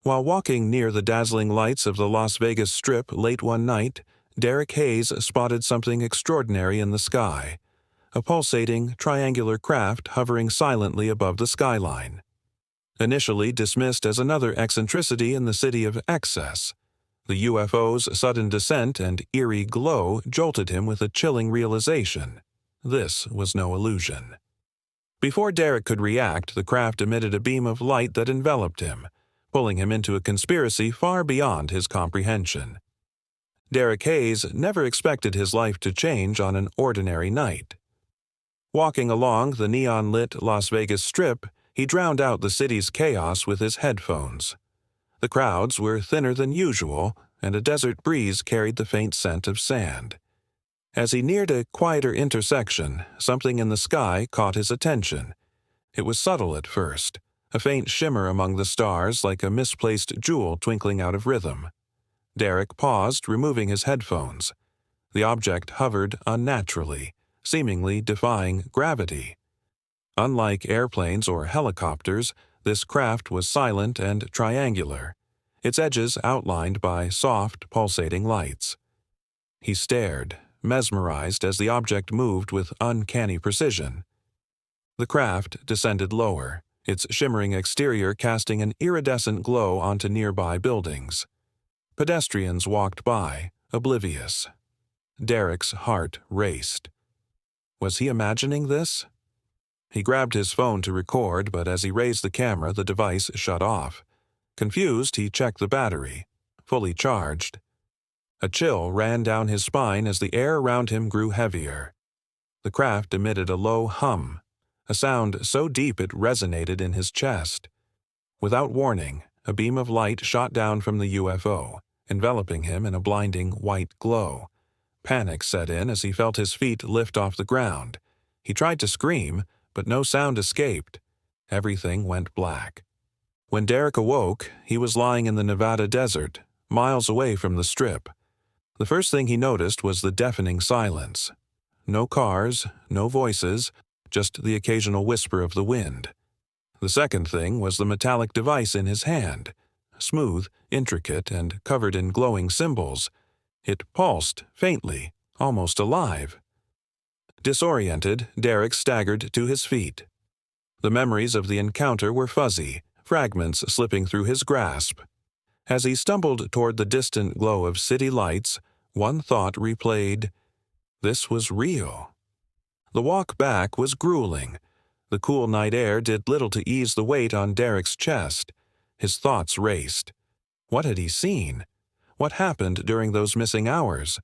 While walking near the dazzling lights of the Las Vegas Strip late one night, Derek Hayes spotted something extraordinary in the sky, a pulsating, triangular craft hovering silently above the skyline. Initially dismissed as another eccentricity in the city of excess, the UFO's sudden descent and eerie glow jolted him with a chilling realization. This was no illusion. Before Derek could react, the craft emitted a beam of light that enveloped him, pulling him into a conspiracy far beyond his comprehension. Derek Hayes never expected his life to change on an ordinary night. Walking along the neon-lit Las Vegas Strip, he drowned out the city's chaos with his headphones. The crowds were thinner than usual, and a desert breeze carried the faint scent of sand. As he neared a quieter intersection, something in the sky caught his attention. It was subtle at first, a faint shimmer among the stars like a misplaced jewel twinkling out of rhythm. Derek paused, removing his headphones. The object hovered unnaturally, seemingly defying gravity. Unlike airplanes or helicopters, this craft was silent and triangular, its edges outlined by soft, pulsating lights. He stared, mesmerized as the object moved with uncanny precision. The craft descended lower, its shimmering exterior casting an iridescent glow onto nearby buildings. Pedestrians walked by, oblivious. Derek's heart raced. Was he imagining this? He grabbed his phone to record, but as he raised the camera, the device shut off. Confused, he checked the battery. Fully charged. A chill ran down his spine as the air around him grew heavier. The craft emitted a low hum, a sound so deep it resonated in his chest. Without warning, a beam of light shot down from the UFO, enveloping him in a blinding white glow. Panic set in as he felt his feet lift off the ground. He tried to scream, but no sound escaped. Everything went black. When Derek awoke, he was lying in the Nevada desert, miles away from the Strip. The first thing he noticed was the deafening silence. No cars, no voices, just the occasional whisper of the wind. The second thing was the metallic device in his hand, smooth, intricate, and covered in glowing symbols. It pulsed, faintly, almost alive. Disoriented, Derek staggered to his feet. The memories of the encounter were fuzzy, fragments slipping through his grasp. As he stumbled toward the distant glow of city lights, one thought replayed. This was real. The walk back was grueling. The cool night air did little to ease the weight on Derek's chest. His thoughts raced. What had he seen? What happened during those missing hours?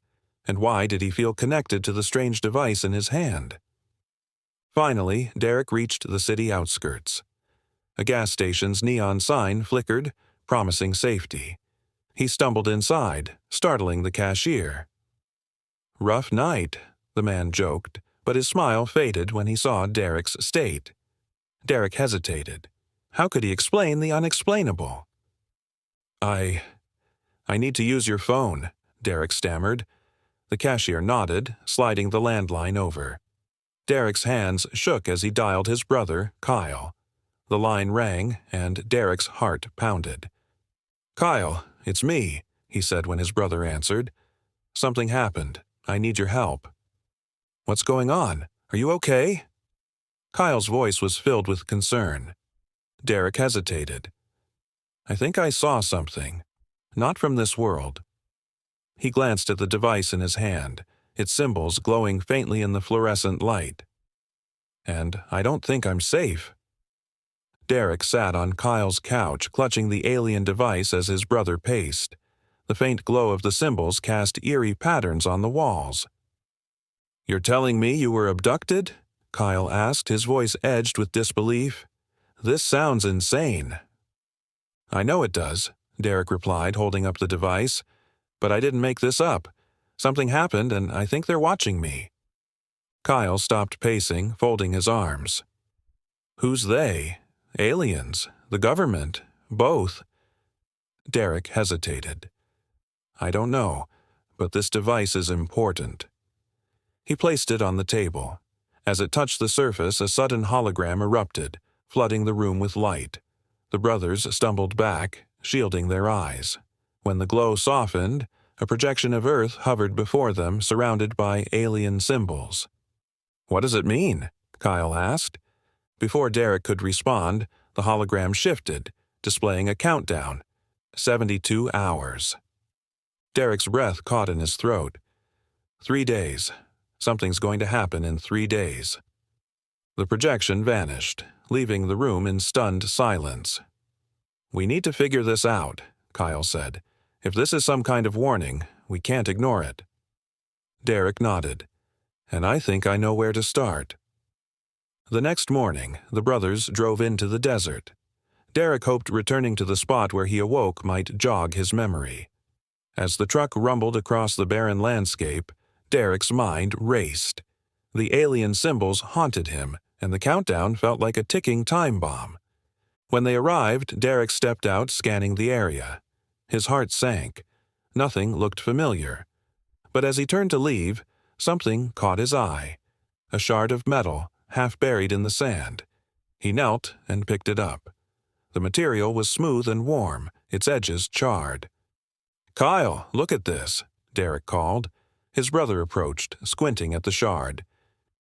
And why did he feel connected to the strange device in his hand? Finally, Derek reached the city outskirts. A gas station's neon sign flickered, promising safety. He stumbled inside, startling the cashier. "Rough night," the man joked, but his smile faded when he saw Derek's state. Derek hesitated. How could he explain the unexplainable? I need to use your phone," Derek stammered. The cashier nodded, sliding the landline over. Derek's hands shook as he dialed his brother, Kyle. The line rang, and Derek's heart pounded. "Kyle, it's me," he said when his brother answered. "Something happened. I need your help." "What's going on? Are you okay?" Kyle's voice was filled with concern. Derek hesitated. "I think I saw something. Not from this world." He glanced at the device in his hand, its symbols glowing faintly in the fluorescent light. "And I don't think I'm safe." Derek sat on Kyle's couch, clutching the alien device as his brother paced. The faint glow of the symbols cast eerie patterns on the walls. "You're telling me you were abducted?" Kyle asked, his voice edged with disbelief. "This sounds insane." "I know it does," Derek replied, holding up the device. "But I didn't make this up. Something happened, and I think they're watching me." Kyle stopped pacing, folding his arms. "Who's they? Aliens? The government? Both?" Derek hesitated. "I don't know, but this device is important." He placed it on the table. As it touched the surface, a sudden hologram erupted, flooding the room with light. The brothers stumbled back, shielding their eyes. When the glow softened, a projection of Earth hovered before them, surrounded by alien symbols. "What does it mean?" Kyle asked. Before Derek could respond, the hologram shifted, displaying a countdown. 72 hours. Derek's breath caught in his throat. 3 days. Something's going to happen in 3 days. The projection vanished, leaving the room in stunned silence. "We need to figure this out," Kyle said. "If this is some kind of warning, we can't ignore it." Derek nodded. "And I think I know where to start." The next morning, the brothers drove into the desert. Derek hoped returning to the spot where he awoke might jog his memory. As the truck rumbled across the barren landscape, Derek's mind raced. The alien symbols haunted him, and the countdown felt like a ticking time bomb. When they arrived, Derek stepped out, scanning the area. His heart sank. Nothing looked familiar. But as he turned to leave, something caught his eye. A shard of metal, half buried in the sand. He knelt and picked it up. The material was smooth and warm, its edges charred. "Kyle, look at this," Derek called. His brother approached, squinting at the shard.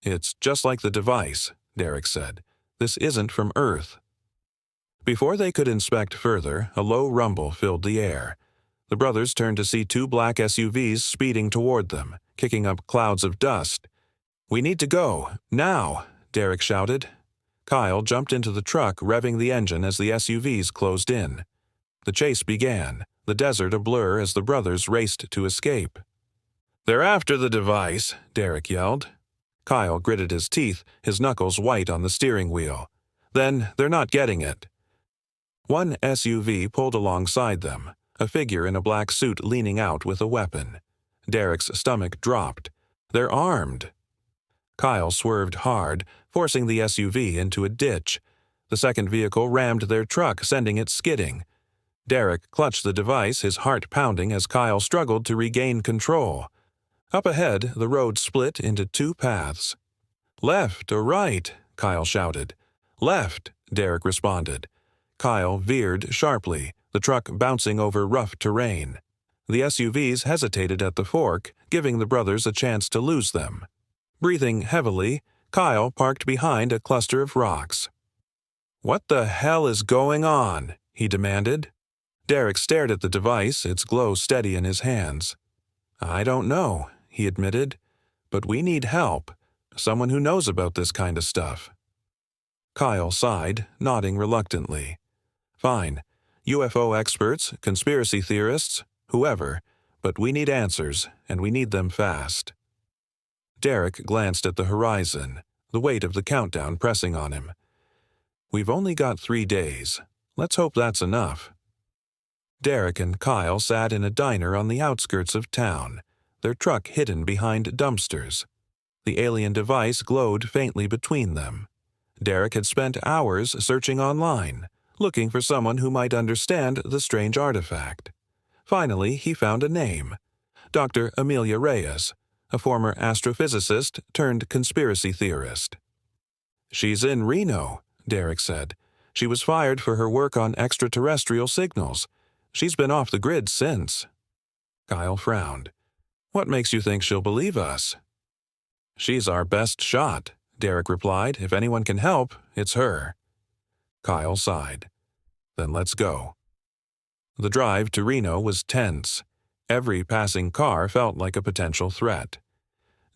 "It's just like the device," Derek said. "This isn't from Earth." Before they could inspect further, a low rumble filled the air. The brothers turned to see 2 black SUVs speeding toward them, kicking up clouds of dust. "We need to go, now," Derek shouted. Kyle jumped into the truck, revving the engine as the SUVs closed in. The chase began, the desert a blur as the brothers raced to escape. "They're after the device," Derek yelled. Kyle gritted his teeth, his knuckles white on the steering wheel. "Then they're not getting it." One SUV pulled alongside them, a figure in a black suit leaning out with a weapon. Derek's stomach dropped. "They're armed." Kyle swerved hard, forcing the SUV into a ditch. The second vehicle rammed their truck, sending it skidding. Derek clutched the device, his heart pounding as Kyle struggled to regain control. Up ahead, the road split into 2 paths. "Left or right?" Kyle shouted. "Left," Derek responded. Kyle veered sharply, the truck bouncing over rough terrain. The SUVs hesitated at the fork, giving the brothers a chance to lose them. Breathing heavily, Kyle parked behind a cluster of rocks. "What the hell is going on?" he demanded. Derek stared at the device, its glow steady in his hands. "I don't know," he admitted, "but we need help. Someone who knows about this kind of stuff." Kyle sighed, nodding reluctantly. "Fine. UFO experts, conspiracy theorists, whoever, but we need answers, and we need them fast." Derek glanced at the horizon, the weight of the countdown pressing on him. "We've only got 3 days. Let's hope that's enough." Derek and Kyle sat in a diner on the outskirts of town, their truck hidden behind dumpsters. The alien device glowed faintly between them. Derek had spent hours searching online, looking for someone who might understand the strange artifact. Finally, he found a name: Dr. Amelia Reyes, a former astrophysicist turned conspiracy theorist. "She's in Reno," Derek said. "She was fired for her work on extraterrestrial signals. She's been off the grid since." Kyle frowned. "What makes you think she'll believe us?" "She's our best shot," Derek replied. "If anyone can help, it's her." Kyle sighed. "Then let's go." The drive to Reno was tense. Every passing car felt like a potential threat.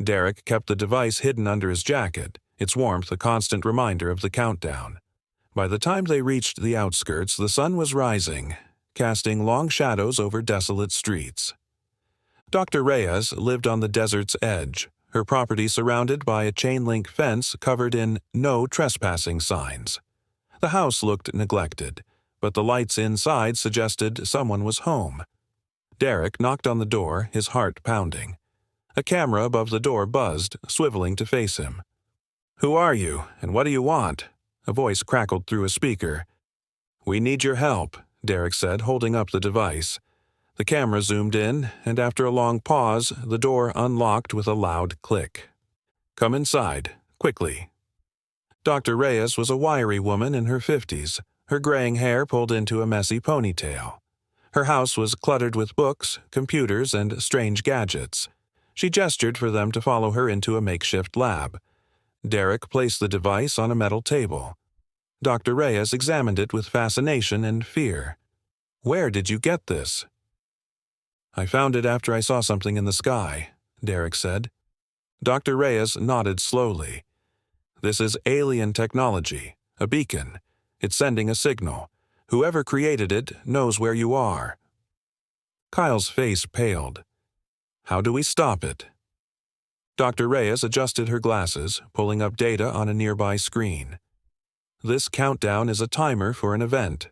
Derek kept the device hidden under his jacket, its warmth a constant reminder of the countdown. By the time they reached the outskirts, the sun was rising, casting long shadows over desolate streets. Dr. Reyes lived on the desert's edge, her property surrounded by a chain-link fence covered in "No Trespassing" signs. The house looked neglected, but the lights inside suggested someone was home. Derek knocked on the door, his heart pounding. A camera above the door buzzed, swiveling to face him. "Who are you, and what do you want?" A voice crackled through a speaker. "We need your help," Derek said, holding up the device. The camera zoomed in, and after a long pause, the door unlocked with a loud click. "Come inside, quickly." Dr. Reyes was a wiry woman in her 50s, her graying hair pulled into a messy ponytail. Her house was cluttered with books, computers, and strange gadgets. She gestured for them to follow her into a makeshift lab. Derek placed the device on a metal table. Dr. Reyes examined it with fascination and fear. "Where did you get this?" "I found it after I saw something in the sky," Derek said. Dr. Reyes nodded slowly. "This is alien technology, a beacon. It's sending a signal. Whoever created it knows where you are." Kyle's face paled. "How do we stop it?" Dr. Reyes adjusted her glasses, pulling up data on a nearby screen. "This countdown is a timer for an event.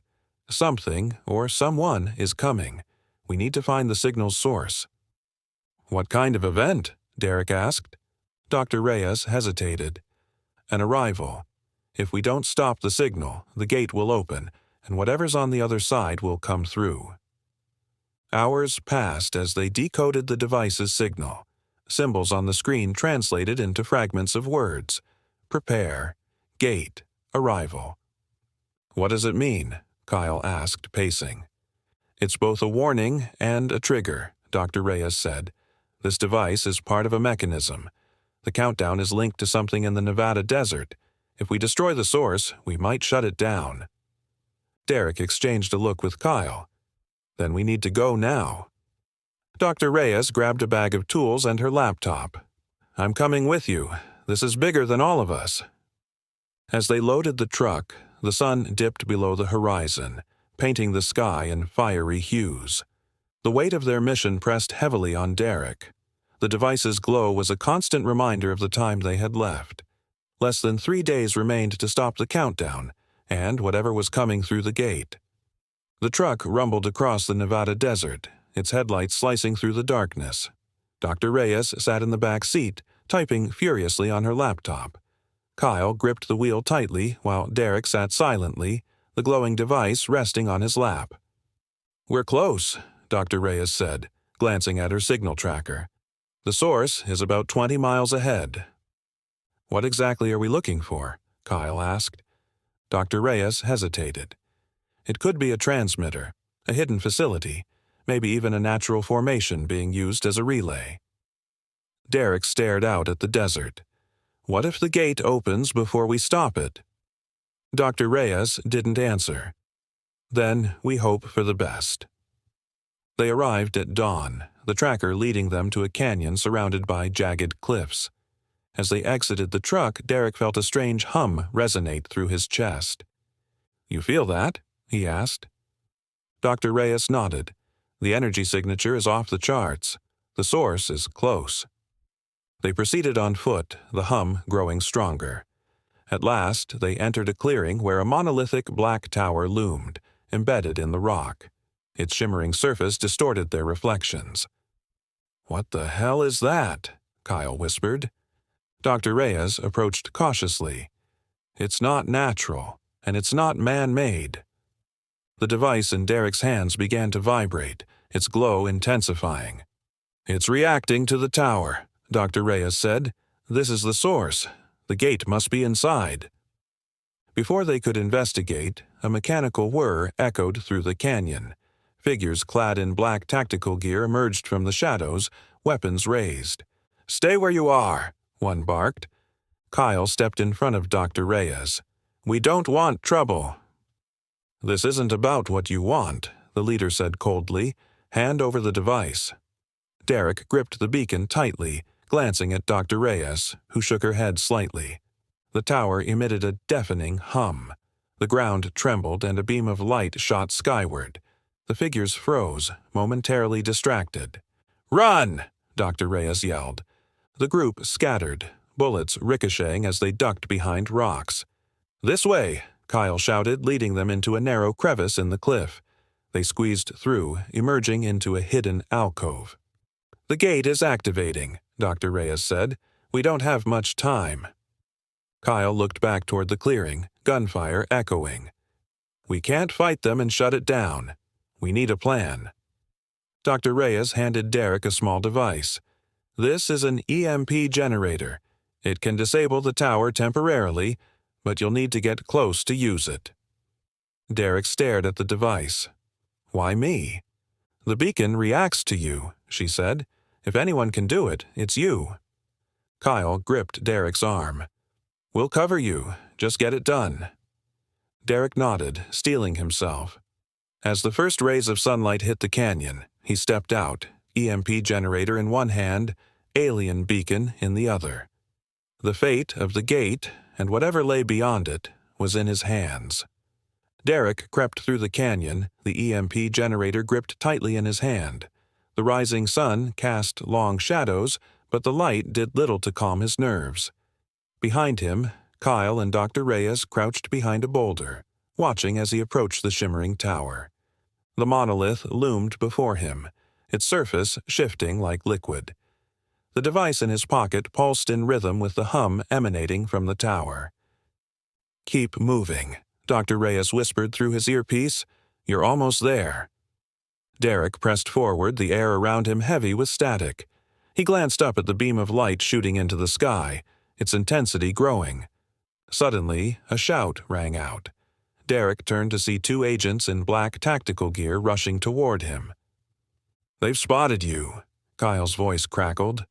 Something, or someone, is coming. We need to find the signal's source." "What kind of event?" Derek asked. Dr. Reyes hesitated. "An arrival. If we don't stop the signal, the gate will open, and whatever's on the other side will come through." Hours passed as they decoded the device's signal. Symbols on the screen translated into fragments of words. Prepare. Gate. Arrival. "What does it mean?" Kyle asked, pacing. "It's both a warning and a trigger," Dr. Reyes said. "This device is part of a mechanism. The countdown is linked to something in the Nevada desert. If we destroy the source, we might shut it down." Derek exchanged a look with Kyle. "Then we need to go now." Dr. Reyes grabbed a bag of tools and her laptop. "I'm coming with you. This is bigger than all of us." As they loaded the truck, the sun dipped below the horizon, painting the sky in fiery hues. The weight of their mission pressed heavily on Derek. The device's glow was a constant reminder of the time they had left. Less than 3 days remained to stop the countdown, and whatever was coming through the gate. The truck rumbled across the Nevada desert, its headlights slicing through the darkness. Dr. Reyes sat in the back seat, typing furiously on her laptop. Kyle gripped the wheel tightly while Derek sat silently, the glowing device resting on his lap. "We're close," Dr. Reyes said, glancing at her signal tracker. "The source is about 20 miles ahead." "What exactly are we looking for?" Kyle asked. Dr. Reyes hesitated. "It could be a transmitter, a hidden facility, maybe even a natural formation being used as a relay." Derek stared out at the desert. "What if the gate opens before we stop it?" Dr. Reyes didn't answer. "Then we hope for the best." They arrived at dawn, the tracker leading them to a canyon surrounded by jagged cliffs. As they exited the truck, Derek felt a strange hum resonate through his chest. "You feel that?" he asked. Dr. Reyes nodded. "The energy signature is off the charts. The source is close." They proceeded on foot, the hum growing stronger. At last, they entered a clearing where a monolithic black tower loomed, embedded in the rock. Its shimmering surface distorted their reflections. "What the hell is that?" Kyle whispered. Dr. Reyes approached cautiously. "It's not natural, and it's not man-made." The device in Derek's hands began to vibrate, its glow intensifying. "It's reacting to the tower," Dr. Reyes said. "This is the source. The gate must be inside." Before they could investigate, a mechanical whir echoed through the canyon. Figures clad in black tactical gear emerged from the shadows, weapons raised. "Stay where you are," one barked. Kyle stepped in front of Dr. Reyes. "We don't want trouble." "This isn't about what you want," the leader said coldly. "Hand over the device." Derek gripped the beacon tightly, glancing at Dr. Reyes, who shook her head slightly. The tower emitted a deafening hum. The ground trembled and a beam of light shot skyward. The figures froze, momentarily distracted. "Run!" Dr. Reyes yelled. The group scattered, bullets ricocheting as they ducked behind rocks. "This way!" Kyle shouted, leading them into a narrow crevice in the cliff. They squeezed through, emerging into a hidden alcove. "The gate is activating," Dr. Reyes said. "We don't have much time." Kyle looked back toward the clearing, gunfire echoing. "We can't fight them and shut it down. We need a plan." Dr. Reyes handed Derek a small device. "This is an EMP generator. It can disable the tower temporarily, but you'll need to get close to use it." Derek stared at the device. Why me? The beacon reacts to you, she said. If anyone can do it, it's you. Kyle gripped Derek's arm. We'll cover you. Just get it done. Derek nodded, steeling himself. As the first rays of sunlight hit the canyon, he stepped out, EMP generator in one hand, alien beacon in the other. The fate of the gate, and whatever lay beyond it, was in his hands. Derek crept through the canyon, the EMP generator gripped tightly in his hand. The rising sun cast long shadows, but the light did little to calm his nerves. Behind him, Kyle and Dr. Reyes crouched behind a boulder, watching as he approached the shimmering tower. The monolith loomed before him, its surface shifting like liquid. The device in his pocket pulsed in rhythm with the hum emanating from the tower. Keep moving, Dr. Reyes whispered through his earpiece. You're almost there. Derek pressed forward, the air around him heavy with static. He glanced up at the beam of light shooting into the sky, its intensity growing. Suddenly, a shout rang out. Derek turned to see two agents in black tactical gear rushing toward him. They've spotted you, Kyle's voice crackled.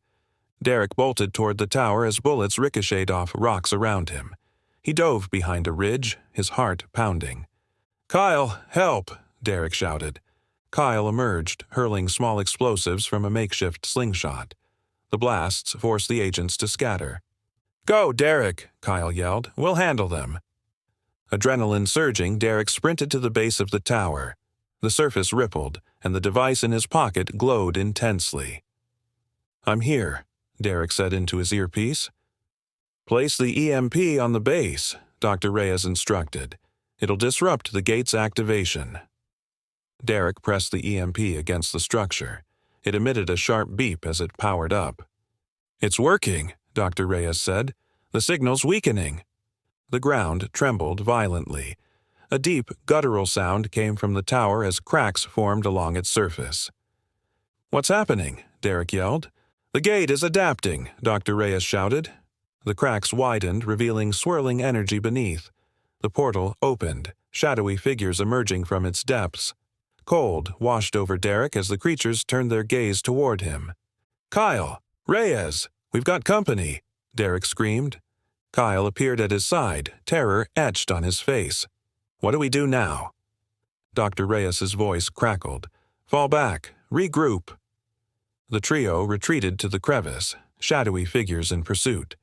Derek bolted toward the tower as bullets ricocheted off rocks around him. He dove behind a ridge, his heart pounding. Kyle, help! Derek shouted. Kyle emerged, hurling small explosives from a makeshift slingshot. The blasts forced the agents to scatter. Go, Derek! Kyle yelled. We'll handle them. Adrenaline surging, Derek sprinted to the base of the tower. The surface rippled, and the device in his pocket glowed intensely. I'm here, Derek said into his earpiece. Place the EMP on the base, Dr. Reyes instructed. It'll disrupt the gate's activation. Derek pressed the EMP against the structure. It emitted a sharp beep as it powered up. It's working, Dr. Reyes said. The signal's weakening. The ground trembled violently. A deep, guttural sound came from the tower as cracks formed along its surface. What's happening? Derek yelled. The gate is adapting, Dr. Reyes shouted. The cracks widened, revealing swirling energy beneath. The portal opened, shadowy figures emerging from its depths. Cold washed over Derek as the creatures turned their gaze toward him. Kyle! Reyes! We've got company! Derek screamed. Kyle appeared at his side, terror etched on his face. What do we do now? Dr. Reyes's voice crackled. Fall back. Regroup. The trio retreated to the crevice, shadowy figures in pursuit.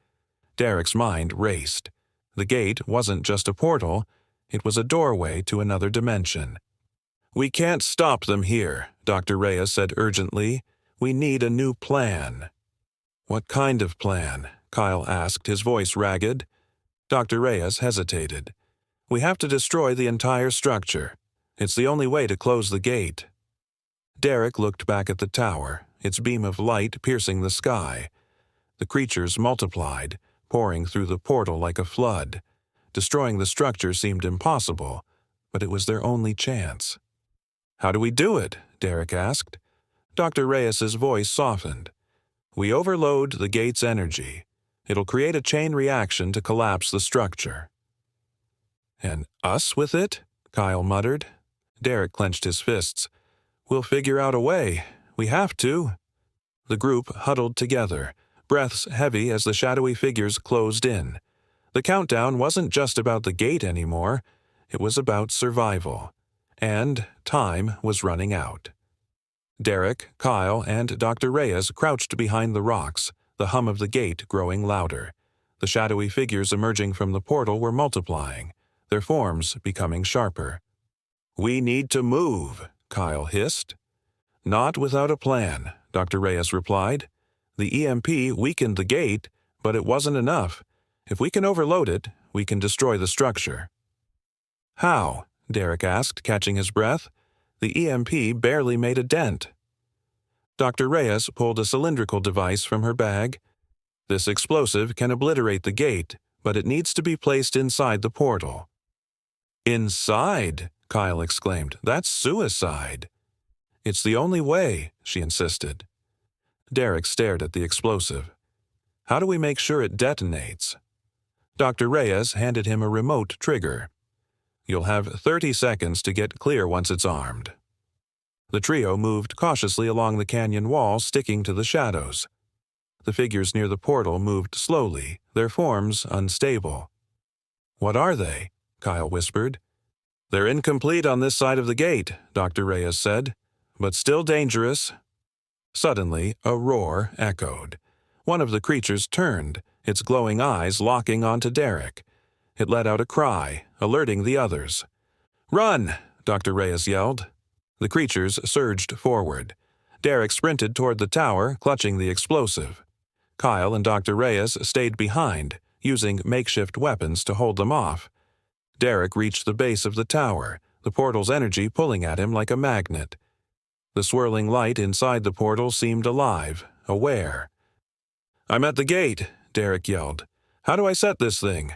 Derek's mind raced. The gate wasn't just a portal, it was a doorway to another dimension. We can't stop them here, Dr. Reyes said urgently. We need a new plan. What kind of plan? Kyle asked, his voice ragged. Dr. Reyes hesitated. We have to destroy the entire structure. It's the only way to close the gate. Derek looked back at the tower, its beam of light piercing the sky. The creatures multiplied, pouring through the portal like a flood. Destroying the structure seemed impossible, but it was their only chance. How do we do it? Derek asked. Dr. Reyes's voice softened. We overload the gate's energy. It'll create a chain reaction to collapse the structure. And us with it? Kyle muttered. Derek clenched his fists. We'll figure out a way. We have to. The group huddled together, breaths heavy as the shadowy figures closed in. The countdown wasn't just about the gate anymore. It was about survival. And time was running out. Derek, Kyle, and Dr. Reyes crouched behind the rocks, the hum of the gate growing louder. The shadowy figures emerging from the portal were multiplying, their forms becoming sharper. We need to move, Kyle hissed. Not without a plan, Dr. Reyes replied. The EMP weakened the gate, but it wasn't enough. If we can overload it, we can destroy the structure. How? Derek asked, catching his breath. The EMP barely made a dent. Dr. Reyes pulled a cylindrical device from her bag. This explosive can obliterate the gate, but it needs to be placed inside the portal. Inside? Kyle exclaimed. That's suicide. It's the only way, she insisted. Derek stared at the explosive. How do we make sure it detonates? Dr. Reyes handed him a remote trigger. You'll have 30 seconds to get clear once it's armed." The trio moved cautiously along the canyon wall, sticking to the shadows. The figures near the portal moved slowly, their forms unstable. "What are they?" Kyle whispered. "They're incomplete on this side of the gate," Dr. Reyes said, "but still dangerous." Suddenly, a roar echoed. One of the creatures turned, its glowing eyes locking onto Derek. It let out a cry, alerting the others. "Run!" Dr. Reyes yelled. The creatures surged forward. Derek sprinted toward the tower, clutching the explosive. Kyle and Dr. Reyes stayed behind, using makeshift weapons to hold them off. Derek reached the base of the tower, the portal's energy pulling at him like a magnet. The swirling light inside the portal seemed alive, aware. "I'm at the gate," Derek yelled. "How do I set this thing?"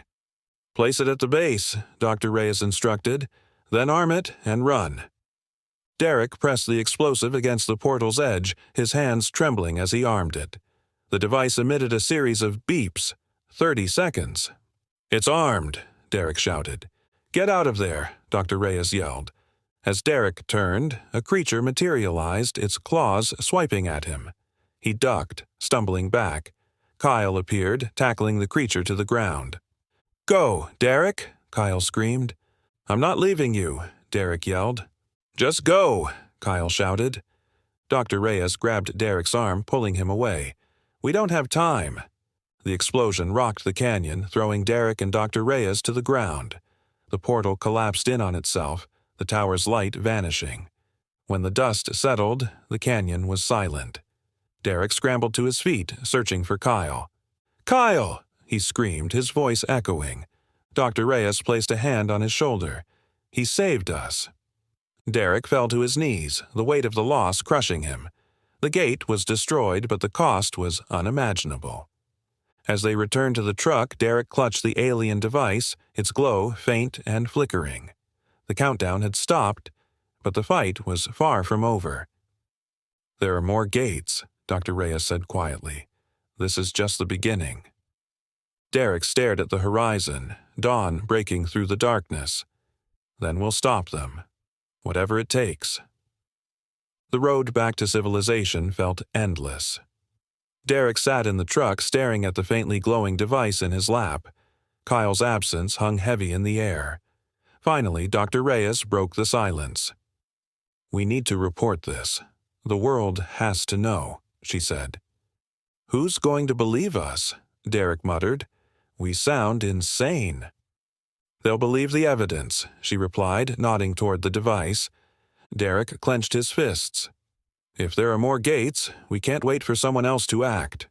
"Place it at the base," Dr. Reyes instructed. "Then arm it and run." Derek pressed the explosive against the portal's edge, his hands trembling as he armed it. The device emitted a series of beeps. 30 seconds. "It's armed," Derek shouted. "Get out of there," Dr. Reyes yelled. As Derek turned, a creature materialized, its claws swiping at him. He ducked, stumbling back. Kyle appeared, tackling the creature to the ground. "Go, Derek!" Kyle screamed. "I'm not leaving you," Derek yelled. "Just go!" Kyle shouted. Dr. Reyes grabbed Derek's arm, pulling him away. "We don't have time." The explosion rocked the canyon, throwing Derek and Dr. Reyes to the ground. The portal collapsed in on itself, the tower's light vanishing. When the dust settled, the canyon was silent. Derek scrambled to his feet, searching for Kyle. "Kyle!" he screamed, his voice echoing. Dr. Reyes placed a hand on his shoulder. "He saved us." Derek fell to his knees, the weight of the loss crushing him. The gate was destroyed, but the cost was unimaginable. As they returned to the truck, Derek clutched the alien device, its glow faint and flickering. The countdown had stopped, but the fight was far from over. "There are more gates," Dr. Reyes said quietly. "This is just the beginning." Derek stared at the horizon, dawn breaking through the darkness. "Then we'll stop them. Whatever it takes." The road back to civilization felt endless. Derek sat in the truck staring at the faintly glowing device in his lap. Kyle's absence hung heavy in the air. Finally, Dr. Reyes broke the silence. "We need to report this. The world has to know," she said. "Who's going to believe us?" Derek muttered. "We sound insane." "They'll believe the evidence," she replied, nodding toward the device. Derek clenched his fists. "If there are more gates, we can't wait for someone else to act."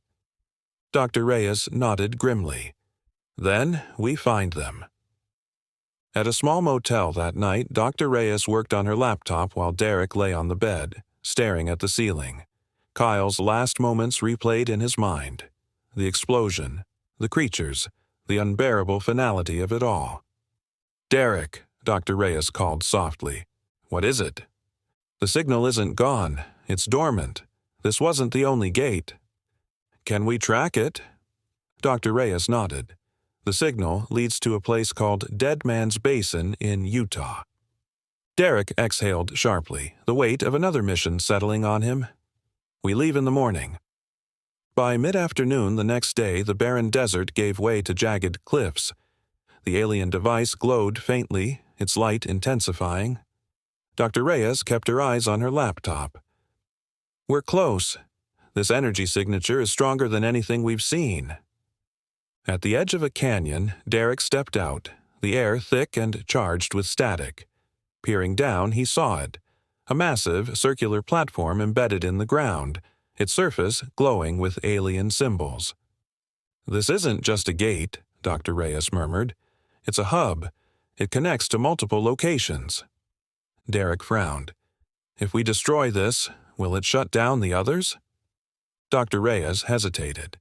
Dr. Reyes nodded grimly. "Then we find them." At a small motel that night, Dr. Reyes worked on her laptop while Derek lay on the bed, staring at the ceiling. Kyle's last moments replayed in his mind. The explosion, the creatures, the unbearable finality of it all. "Derek," Dr. Reyes called softly. "What is it?" "The signal isn't gone. It's dormant. This wasn't the only gate." "Can we track it?" Dr. Reyes nodded. "The signal leads to a place called Dead Man's Basin in Utah." Derek exhaled sharply, the weight of another mission settling on him. "We leave in the morning." By mid-afternoon the next day, the barren desert gave way to jagged cliffs. The alien device glowed faintly, its light intensifying. Dr. Reyes kept her eyes on her laptop. "We're close. This energy signature is stronger than anything we've seen." At the edge of a canyon, Derek stepped out, the air thick and charged with static. Peering down, he saw it. A massive, circular platform embedded in the ground, its surface glowing with alien symbols. "This isn't just a gate," Dr. Reyes murmured. "It's a hub. It connects to multiple locations." Derek frowned. "If we destroy this, will it shut down the others?" Dr. Reyes hesitated.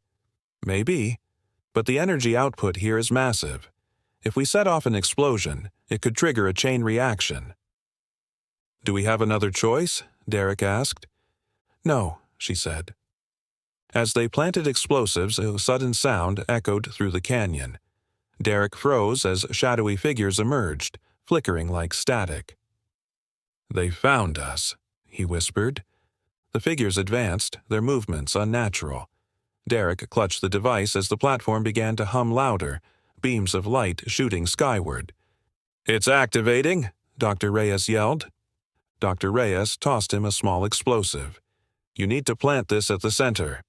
"Maybe, but the energy output here is massive. If we set off an explosion, it could trigger a chain reaction." "Do we have another choice?" Derek asked. "No," she said. As they planted explosives, a sudden sound echoed through the canyon. Derek froze as shadowy figures emerged, flickering like static. "They found us," he whispered. The figures advanced, their movements unnatural. Derek clutched the device as the platform began to hum louder, beams of light shooting skyward. "It's activating," Dr. Reyes yelled. Dr. Reyes tossed him a small explosive. "You need to plant this at the center."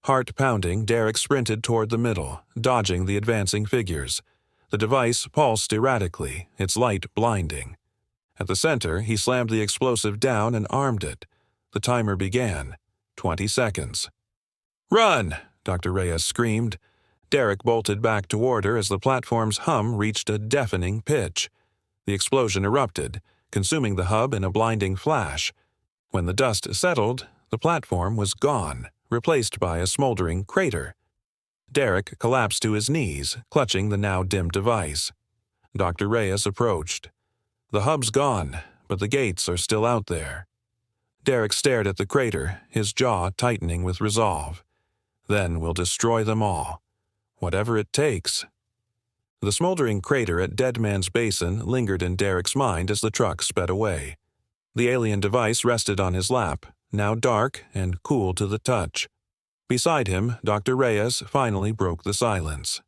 Heart pounding, Derek sprinted toward the middle, dodging the advancing figures. The device pulsed erratically, its light blinding. At the center, he slammed the explosive down and armed it. The timer began. 20 seconds. "Run!" Dr. Reyes screamed. Derek bolted back toward her as the platform's hum reached a deafening pitch. The explosion erupted, consuming the hub in a blinding flash. When the dust settled, the platform was gone, replaced by a smoldering crater. Derek collapsed to his knees, clutching the now dimmed device. Dr. Reyes approached. "The hub's gone, but the gates are still out there." Derek stared at the crater, his jaw tightening with resolve. "Then we'll destroy them all. Whatever it takes." The smoldering crater at Dead Man's Basin lingered in Derek's mind as the truck sped away. The alien device rested on his lap, now dark and cool to the touch. Beside him, Dr. Reyes finally broke the silence.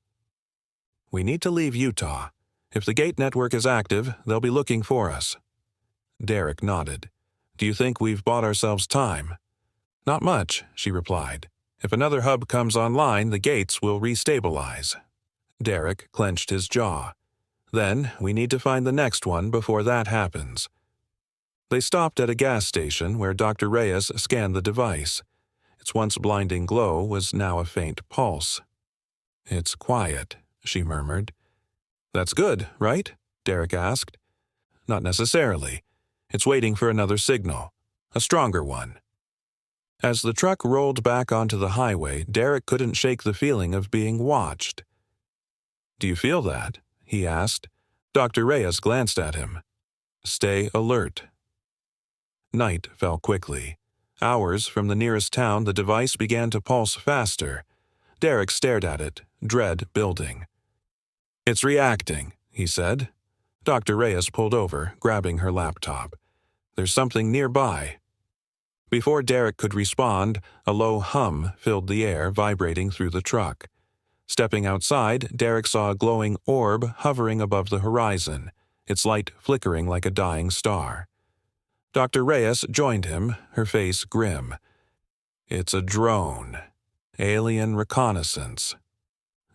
"We need to leave Utah. If the gate network is active, they'll be looking for us." Derek nodded. "Do you think we've bought ourselves time?" "Not much," she replied. "If another hub comes online, the gates will restabilize." Derek clenched his jaw. "Then we need to find the next one before that happens." They stopped at a gas station where Dr. Reyes scanned the device. Its once blinding glow was now a faint pulse. "It's quiet," she murmured. "That's good, right?" Derek asked. "Not necessarily. It's waiting for another signal, a stronger one." As the truck rolled back onto the highway, Derek couldn't shake the feeling of being watched. "Do you feel that?" he asked. Dr. Reyes glanced at him. "Stay alert." Night fell quickly. Hours from the nearest town, the device began to pulse faster. Derek stared at it, dread building. "It's reacting," he said. Dr. Reyes pulled over, grabbing her laptop. "There's something nearby." Before Derek could respond, a low hum filled the air, vibrating through the truck. Stepping outside, Derek saw a glowing orb hovering above the horizon, its light flickering like a dying star. Dr. Reyes joined him, her face grim. "It's a drone. Alien reconnaissance."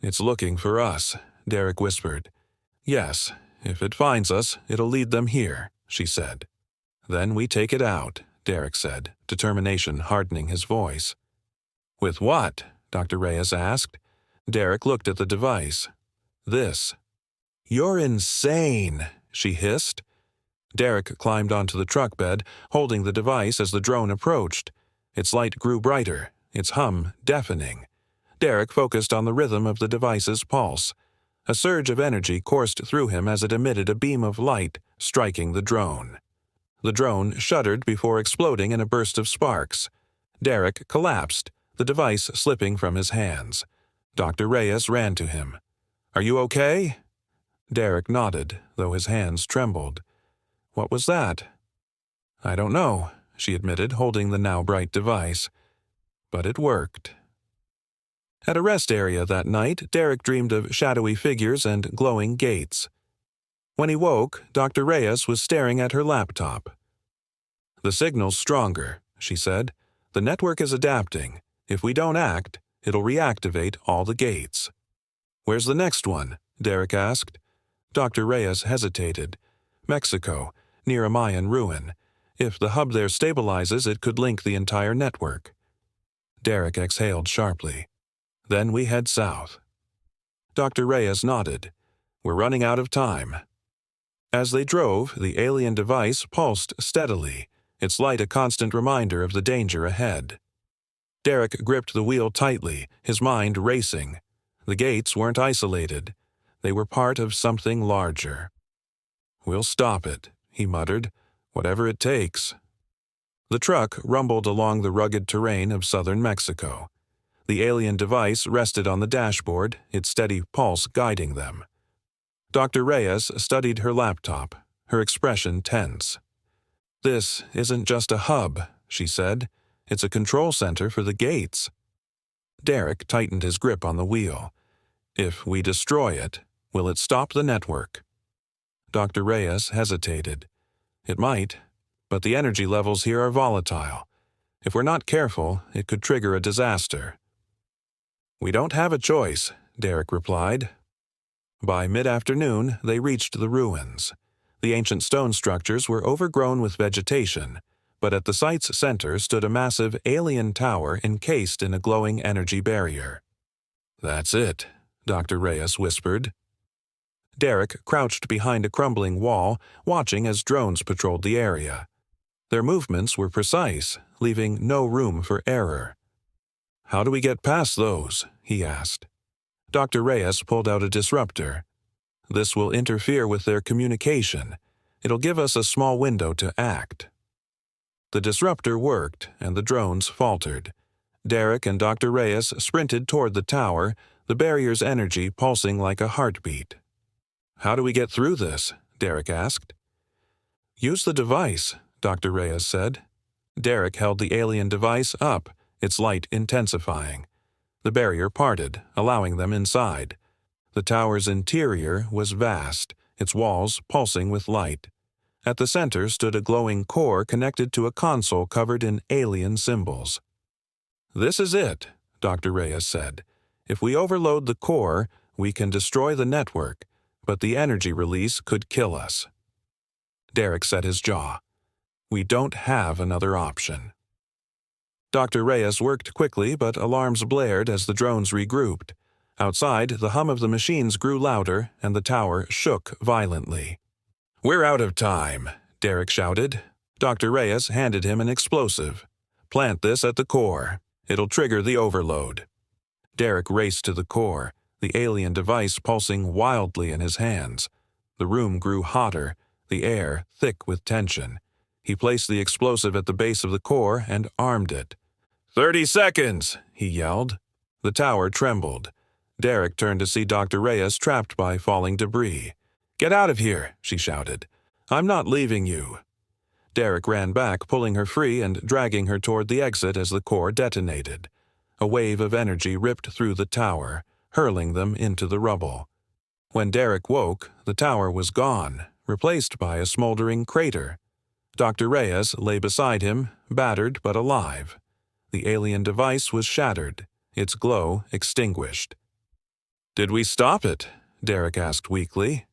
"It's looking for us," Derek whispered. "Yes, if it finds us, it'll lead them here," she said. "Then we take it out," Derek said, determination hardening his voice. "With what?" Dr. Reyes asked. Derek looked at the device. "This." "You're insane," she hissed. Derek climbed onto the truck bed, holding the device as the drone approached. Its light grew brighter, its hum deafening. Derek focused on the rhythm of the device's pulse. A surge of energy coursed through him as it emitted a beam of light, striking the drone. The drone shuddered before exploding in a burst of sparks. Derek collapsed, the device slipping from his hands. Dr. Reyes ran to him. "Are you okay?" Derek nodded, though his hands trembled. "What was that?" "I don't know," she admitted, holding the now bright device. "But it worked." At a rest area that night, Derek dreamed of shadowy figures and glowing gates. When he woke, Dr. Reyes was staring at her laptop. "The signal's stronger," she said. "The network is adapting. If we don't act, it'll reactivate all the gates." "Where's the next one?" Derek asked. Dr. Reyes hesitated. "Mexico, near a Mayan ruin. If the hub there stabilizes, it could link the entire network." Derek exhaled sharply. "Then we head south." Dr. Reyes nodded. "We're running out of time." As they drove, the alien device pulsed steadily, its light a constant reminder of the danger ahead. Derek gripped the wheel tightly, his mind racing. The gates weren't isolated. They were part of something larger. "We'll stop it," he muttered, "whatever it takes." The truck rumbled along the rugged terrain of southern Mexico. The alien device rested on the dashboard, its steady pulse guiding them. Dr. Reyes studied her laptop, her expression tense. "This isn't just a hub," she said. "It's a control center for the gates." Derek tightened his grip on the wheel. "If we destroy it, will it stop the network?" Dr. Reyes hesitated. "It might, but the energy levels here are volatile. If we're not careful, it could trigger a disaster." "We don't have a choice," Derek replied. By mid-afternoon, they reached the ruins. The ancient stone structures were overgrown with vegetation, but at the site's center stood a massive alien tower encased in a glowing energy barrier. "That's it," Dr. Reyes whispered. Derek crouched behind a crumbling wall, watching as drones patrolled the area. Their movements were precise, leaving no room for error. "How do we get past those?" he asked. Dr. Reyes pulled out a disruptor. "This will interfere with their communication. It'll give us a small window to act." The disruptor worked, and the drones faltered. Derek and Dr. Reyes sprinted toward the tower, the barrier's energy pulsing like a heartbeat. "How do we get through this?" Derek asked. "Use the device," Dr. Reyes said. Derek held the alien device up, its light intensifying. The barrier parted, allowing them inside. The tower's interior was vast, its walls pulsing with light. At the center stood a glowing core connected to a console covered in alien symbols. "This is it," Dr. Reyes said. "If we overload the core, we can destroy the network, but the energy release could kill us." Derek set his jaw. "We don't have another option." Dr. Reyes worked quickly, but alarms blared as the drones regrouped. Outside, the hum of the machines grew louder, and the tower shook violently. "We're out of time," Derek shouted. Dr. Reyes handed him an explosive. "Plant this at the core. It'll trigger the overload." Derek raced to the core, the alien device pulsing wildly in his hands. The room grew hotter, the air thick with tension. He placed the explosive at the base of the core and armed it. 30 seconds, he yelled. The tower trembled. Derek turned to see Dr. Reyes trapped by falling debris. "Get out of here," she shouted. "I'm not leaving you." Derek ran back, pulling her free and dragging her toward the exit as the core detonated. A wave of energy ripped through the tower, hurling them into the rubble. When Derek woke, the tower was gone, replaced by a smoldering crater. Dr. Reyes lay beside him, battered but alive. The alien device was shattered, its glow extinguished. "Did we stop it?" Derek asked weakly.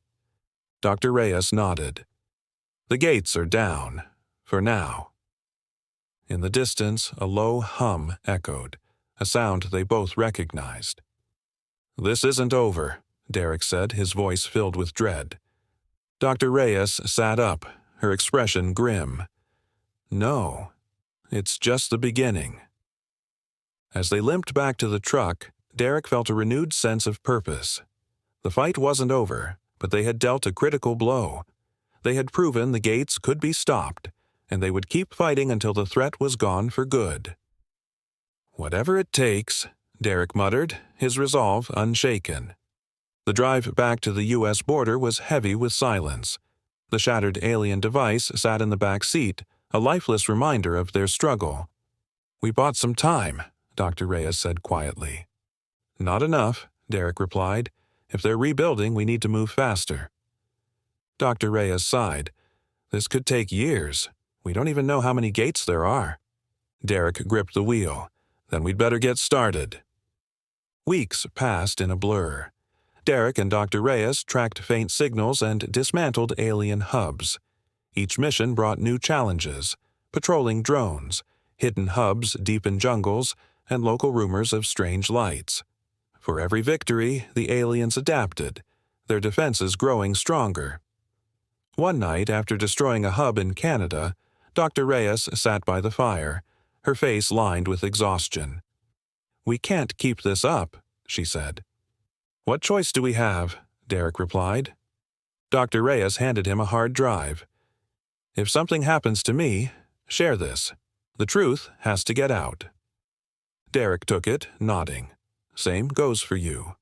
Dr. Reyes nodded. "The gates are down, for now." In the distance, a low hum echoed, a sound they both recognized. "This isn't over," Derek said, his voice filled with dread. Dr. Reyes sat up, her expression grim. "No, it's just the beginning." As they limped back to the truck, Derek felt a renewed sense of purpose. The fight wasn't over, but they had dealt a critical blow. They had proven the gates could be stopped, and they would keep fighting until the threat was gone for good. "Whatever it takes," Derek muttered, his resolve unshaken. The drive back to the U.S. border was heavy with silence. The shattered alien device sat in the back seat, a lifeless reminder of their struggle. "We bought some time," Dr. Reyes said quietly. "Not enough," Derek replied. "If they're rebuilding, we need to move faster." Dr. Reyes sighed. "This could take years. We don't even know how many gates there are." Derek gripped the wheel. "Then we'd better get started." Weeks passed in a blur. Derek and Dr. Reyes tracked faint signals and dismantled alien hubs. Each mission brought new challenges: patrolling drones, hidden hubs deep in jungles, and local rumors of strange lights. For every victory, the aliens adapted, their defenses growing stronger. One night, after destroying a hub in Canada, Dr. Reyes sat by the fire, her face lined with exhaustion. "We can't keep this up," she said. "What choice do we have?" Derek replied. Dr. Reyes handed him a hard drive. "If something happens to me, share this. The truth has to get out." Derek took it, nodding. "Same goes for you."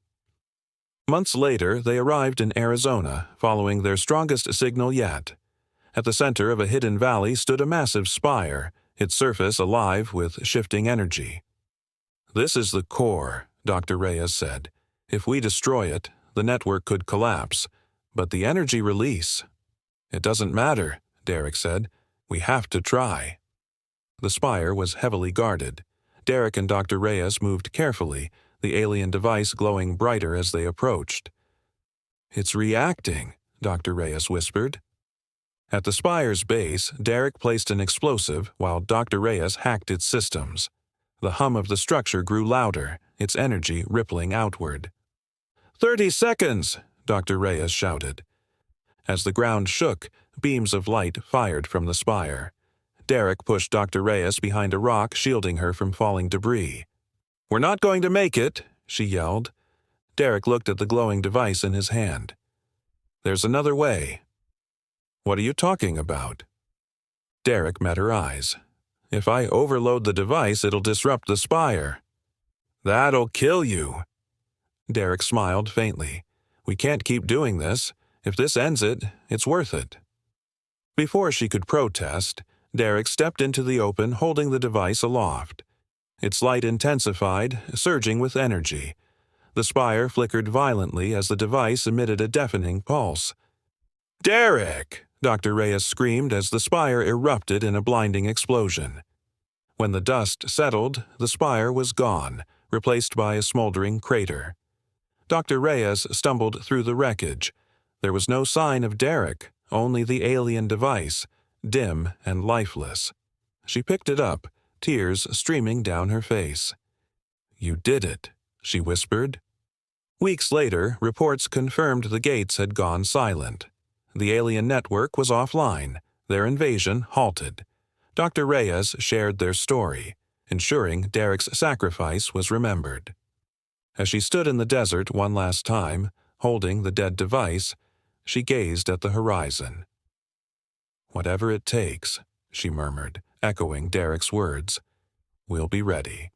Months later, they arrived in Arizona, following their strongest signal yet. At the center of a hidden valley stood a massive spire, its surface alive with shifting energy. "This is the core," Dr. Reyes said. "If we destroy it, the network could collapse. But the energy release—" "It doesn't matter," Derek said. "We have to try." The spire was heavily guarded. Derek and Dr. Reyes moved carefully, the alien device glowing brighter as they approached. "It's reacting," Dr. Reyes whispered. At the spire's base, Derek placed an explosive while Dr. Reyes hacked its systems. The hum of the structure grew louder, its energy rippling outward. 30 seconds, Dr. Reyes shouted. As the ground shook, beams of light fired from the spire. Derek pushed Dr. Reyes behind a rock, shielding her from falling debris. "We're not going to make it," she yelled. Derek looked at the glowing device in his hand. "There's another way." "What are you talking about?" Derek met her eyes. "If I overload the device, it'll disrupt the spire." "That'll kill you." Derek smiled faintly. "We can't keep doing this. If this ends it, it's worth it." Before she could protest, Derek stepped into the open, holding the device aloft. Its light intensified, surging with energy. The spire flickered violently as the device emitted a deafening pulse. "Derek!" Dr. Reyes screamed as the spire erupted in a blinding explosion. When the dust settled, the spire was gone, replaced by a smoldering crater. Dr. Reyes stumbled through the wreckage. There was no sign of Derek, only the alien device, dim and lifeless. She picked it up, tears streaming down her face. "You did it," she whispered. Weeks later, reports confirmed the gates had gone silent. The alien network was offline, their invasion halted. Dr. Reyes shared their story, ensuring Derek's sacrifice was remembered. As she stood in the desert one last time, holding the dead device, she gazed at the horizon. "Whatever it takes," she murmured, echoing Derek's words. "We'll be ready."